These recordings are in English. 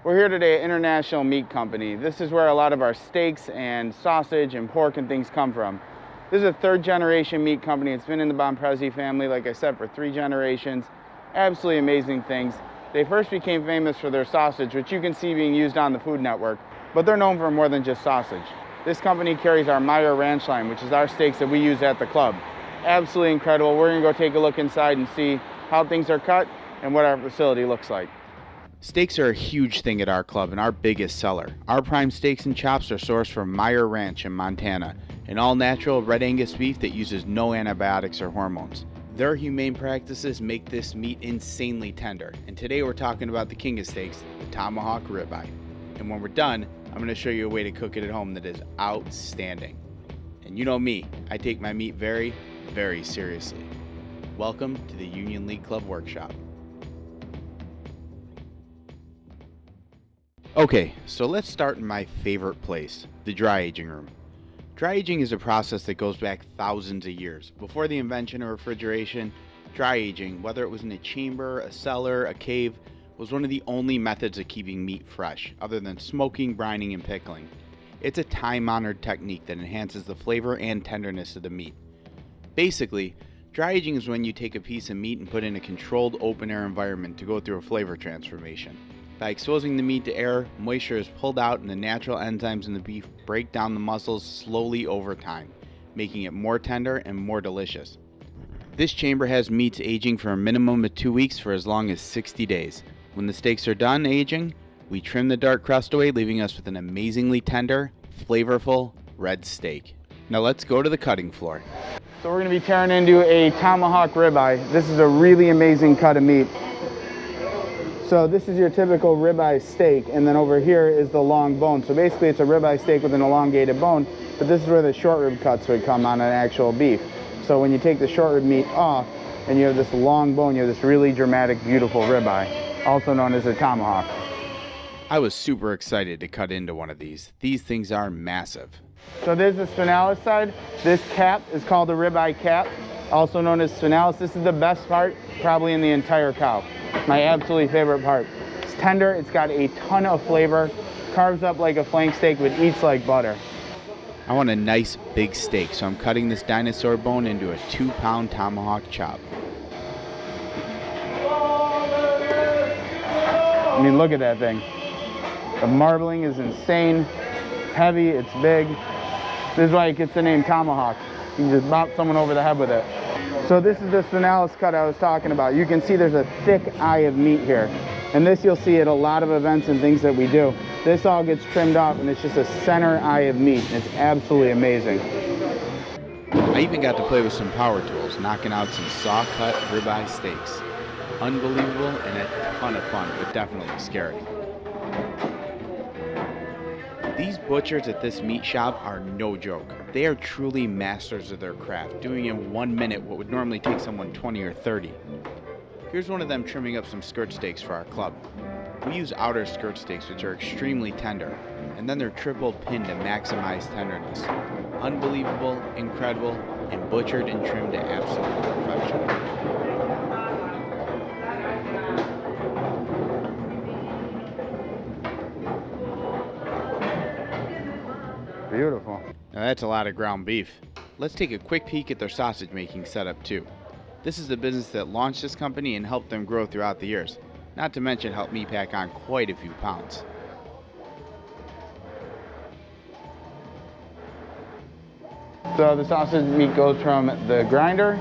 We're here today at International Meat Company. This is where a lot of our steaks and sausage and pork and things come from. This is a third generation meat company. It's been in the Ponzio family, like I said, for 3 generations. Absolutely amazing things. They first became famous for their sausage, which you can see being used on the Food Network, but they're known for more than just sausage. This company carries our Meyer Ranch line, which is our steaks that we use at the club. Absolutely incredible. We're gonna go take a look inside and see how things are cut and what our facility looks like. Steaks are a huge thing at our club and our biggest seller. Our prime steaks and chops are sourced from Meyer Ranch in Montana, an all-natural red Angus beef that uses no antibiotics or hormones. Their humane practices make this meat insanely tender, and today we're talking about the king of steaks, the Tomahawk Ribeye. And when we're done, I'm going to show you a way to cook it at home that is outstanding. And you know me, I take my meat very, very seriously. Welcome to the Union League Club Workshop. Okay, so let's start in my favorite place, the dry aging room. Dry aging is a process that goes back thousands of years. Before the invention of refrigeration, dry aging, whether it was in a chamber, a cellar, a cave, was one of the only methods of keeping meat fresh, other than smoking, brining, and pickling. It's a time-honored technique that enhances the flavor and tenderness of the meat. Basically, dry aging is when you take a piece of meat and put it in a controlled open-air environment to go through a flavor transformation. By exposing the meat to air, moisture is pulled out and the natural enzymes in the beef break down the muscles slowly over time, making it more tender and more delicious. This chamber has meats aging for a minimum of 2 weeks for as long as 60 days. When the steaks are done aging, we trim the dark crust away, leaving us with an amazingly tender, flavorful red steak. Now let's go to the cutting floor. So we're going to be tearing into a Tomahawk Ribeye. This is a really amazing cut of meat. So this is your typical ribeye steak, and then over here is the long bone. So basically it's a ribeye steak with an elongated bone, but this is where the short rib cuts would come on an actual beef. So when you take the short rib meat off and you have this long bone, you have this really dramatic, beautiful ribeye, also known as a tomahawk. I was super excited to cut into one of these. These things are massive. So there's the spinalis side. This cap is called the ribeye cap, also known as spinalis. This is the best part probably in the entire cow. My absolutely favorite part. It's tender, it's got a ton of flavor, carves up like a flank steak, but eats like butter. I want a nice big steak, so I'm cutting this dinosaur bone into a 2-pound tomahawk chop. I mean, look at that thing. The marbling is insane, heavy, it's big. This is why it gets the name tomahawk. You can just bop someone over the head with it. So this is the spinalis cut I was talking about. You can see there's a thick eye of meat here. And this you'll see at a lot of events and things that we do. This all gets trimmed off and it's just a center eye of meat. And it's absolutely amazing. I even got to play with some power tools, knocking out some saw-cut ribeye steaks. Unbelievable and a ton of fun, but definitely scary. These butchers at this meat shop are no joke. They are truly masters of their craft, doing in 1 minute what would normally take someone 20 or 30. Here's one of them trimming up some skirt steaks for our club. We use outer skirt steaks, which are extremely tender, and then they're triple pinned to maximize tenderness. Unbelievable, incredible, and butchered and trimmed to absolute perfection. Beautiful. Now that's a lot of ground beef. Let's take a quick peek at their sausage making setup too. This is the business that launched this company and helped them grow throughout the years. Not to mention helped me pack on quite a few pounds. So the sausage meat goes from the grinder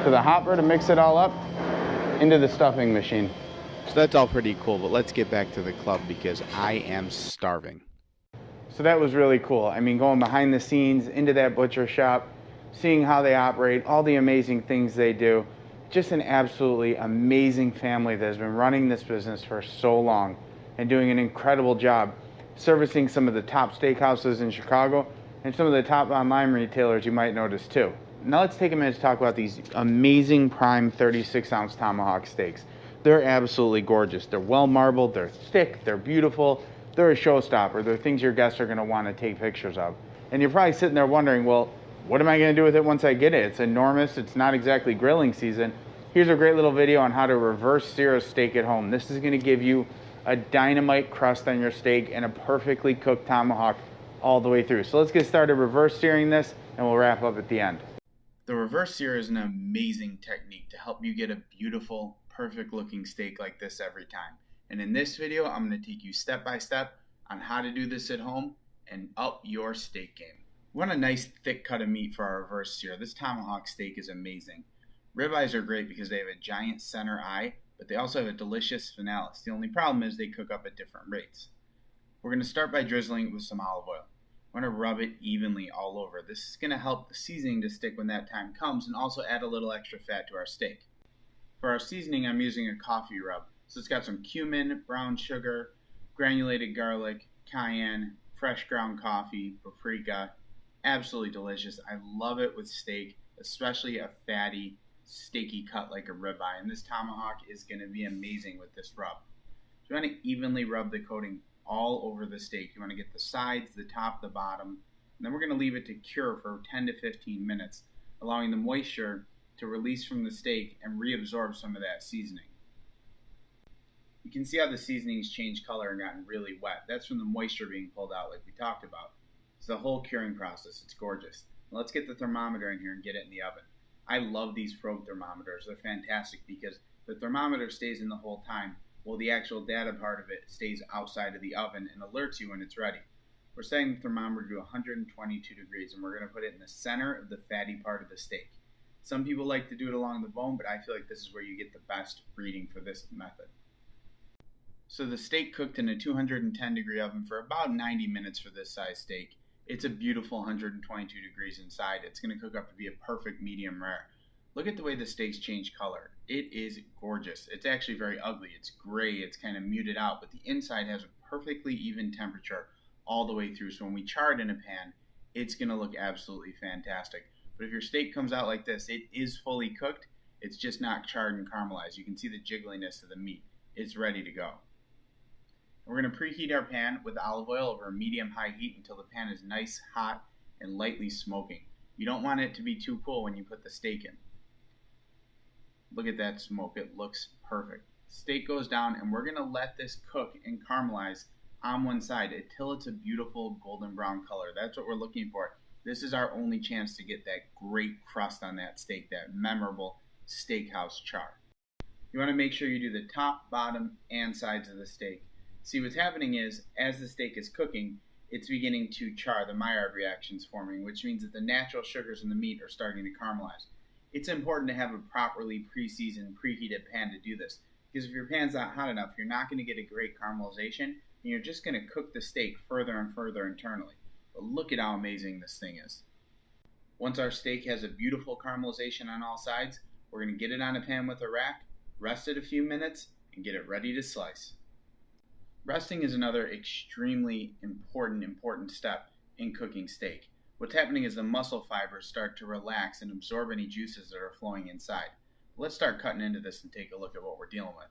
to the hopper to mix it all up into the stuffing machine. So that's all pretty cool, but let's get back to the club because I am starving. So that was really cool. I mean, going behind the scenes into that butcher shop, seeing how they operate, all the amazing things they do. Just an absolutely amazing family that has been running this business for so long and doing an incredible job servicing some of the top steakhouses in Chicago and some of the top online retailers you might notice too. Now let's take a minute to talk about these amazing prime 36-ounce tomahawk steaks. They're absolutely gorgeous. They're well marbled, they're thick, they're beautiful. They're a showstopper. They're things your guests are going to want to take pictures of. And you're probably sitting there wondering, well, what am I going to do with it once I get it? It's enormous. It's not exactly grilling season. Here's a great little video on how to reverse sear a steak at home. This is going to give you a dynamite crust on your steak, and a perfectly cooked tomahawk all the way through. So let's get started reverse searing this, and we'll wrap up at the end. The reverse sear is an amazing technique to help you get a beautiful, perfect looking steak like this every time. And in this video, I'm going to take you step by step on how to do this at home and up your steak game. We want a nice thick cut of meat for our reverse sear. This tomahawk steak is amazing. Ribeyes are great because they have a giant center eye, but they also have a delicious finalis. The only problem is they cook up at different rates. We're going to start by drizzling it with some olive oil. I want to rub it evenly all over. This is going to help the seasoning to stick when that time comes and also add a little extra fat to our steak. For our seasoning, I'm using a coffee rub. So it's got some cumin, brown sugar, granulated garlic, cayenne, fresh ground coffee, paprika. Absolutely delicious. I love it with steak, especially a fatty, steaky cut like a ribeye. And this tomahawk is going to be amazing with this rub. So you want to evenly rub the coating all over the steak. You want to get the sides, the top, the bottom. And then we're going to leave it to cure for 10 to 15 minutes, allowing the moisture to release from the steak and reabsorb some of that seasoning. You can see how the seasoning's changed color and gotten really wet. That's from the moisture being pulled out like we talked about. It's the whole curing process. It's gorgeous. Now let's get the thermometer in here and get it in the oven. I love these probe thermometers. They're fantastic because the thermometer stays in the whole time, while the actual data part of it stays outside of the oven and alerts you when it's ready. We're setting the thermometer to 122 degrees, and we're going to put it in the center of the fatty part of the steak. Some people like to do it along the bone, but I feel like this is where you get the best reading for this method. So the steak cooked in a 210 degree oven for about 90 minutes for this size steak. It's a beautiful 122 degrees inside. It's going to cook up to be a perfect medium rare. Look at the way the steaks change color. It is gorgeous. It's actually very ugly. It's gray. It's kind of muted out, but the inside has a perfectly even temperature all the way through. So when we char it in a pan, it's going to look absolutely fantastic. But if your steak comes out like this, it is fully cooked. It's just not charred and caramelized. You can see the jiggliness of the meat. It's ready to go. We're going to preheat our pan with olive oil over a medium-high heat until the pan is nice, hot, and lightly smoking. You don't want it to be too cool when you put the steak in. Look at that smoke. It looks perfect. Steak goes down, and we're going to let this cook and caramelize on one side until it's a beautiful golden brown color. That's what we're looking for. This is our only chance to get that great crust on that steak, that memorable steakhouse char. You want to make sure you do the top, bottom, and sides of the steak. See, what's happening is, as the steak is cooking, it's beginning to char. The Maillard reaction's forming, which means that the natural sugars in the meat are starting to caramelize. It's important to have a properly pre-seasoned, preheated pan to do this, because if your pan's not hot enough, you're not going to get a great caramelization, and you're just going to cook the steak further and further internally. But look at how amazing this thing is. Once our steak has a beautiful caramelization on all sides, we're going to get it on a pan with a rack, rest it a few minutes, and get it ready to slice. Resting is another extremely important step in cooking steak. What's happening is the muscle fibers start to relax and absorb any juices that are flowing inside. Let's start cutting into this and take a look at what we're dealing with.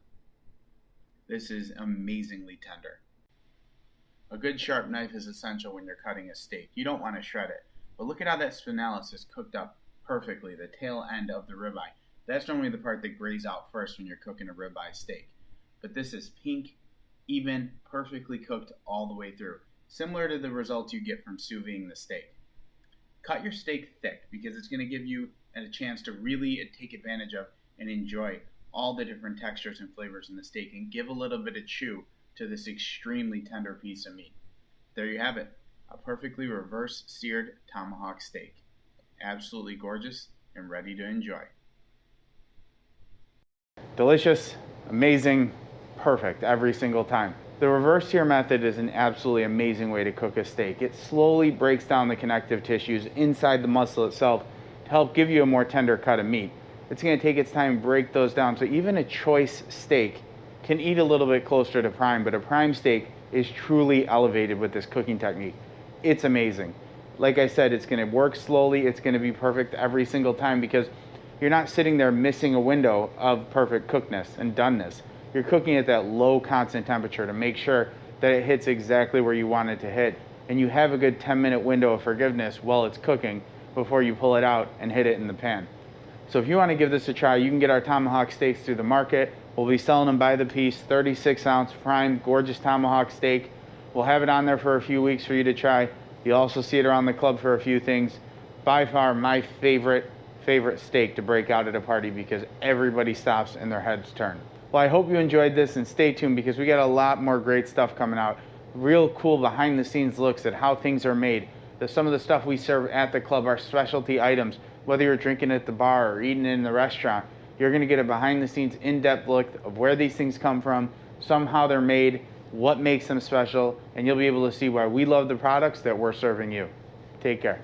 This is amazingly tender. A good sharp knife is essential when you're cutting a steak. You don't want to shred it. But look at how that spinalis is cooked up perfectly, the tail end of the ribeye. That's normally the part that grays out first when you're cooking a ribeye steak. But this is pink, even, perfectly cooked all the way through, similar to the results you get from sous videing the steak. Cut your steak thick because it's going to give you a chance to really take advantage of and enjoy all the different textures and flavors in the steak and give a little bit of chew to this extremely tender piece of meat. There you have it, a perfectly reverse seared tomahawk steak. Absolutely gorgeous and ready to enjoy. Delicious, amazing, perfect every single time. The reverse sear method is an absolutely amazing way to cook a steak. It slowly breaks down the connective tissues inside the muscle itself to help give you a more tender cut of meat. It's going to take its time to break those down, so even a choice steak can eat a little bit closer to prime, but a prime steak is truly elevated with this cooking technique. It's amazing. Like I said, it's going to work slowly. It's going to be perfect every single time because you're not sitting there missing a window of perfect cookedness and doneness. You're cooking at that low constant temperature to make sure that it hits exactly where you want it to hit, and you have a good 10-minute window of forgiveness while it's cooking before you pull it out and hit it in the pan. So if you want to give this a try, you can get our tomahawk steaks through the market We'll be selling them by the piece, 36-ounce prime, gorgeous tomahawk steak. We'll have it on there for a few weeks for you to try. You'll also see it around the club for a few things. By far my favorite steak to break out at a party because everybody stops and their heads turn. Well, I hope you enjoyed this, and stay tuned because we got a lot more great stuff coming out. Real cool behind the scenes looks at how things are made. Some of the stuff we serve at the club are specialty items. Whether you're drinking at the bar or eating in the restaurant, you're gonna get a behind the scenes in-depth look of where these things come from, how they're made, what makes them special, and you'll be able to see why we love the products that we're serving you. Take care.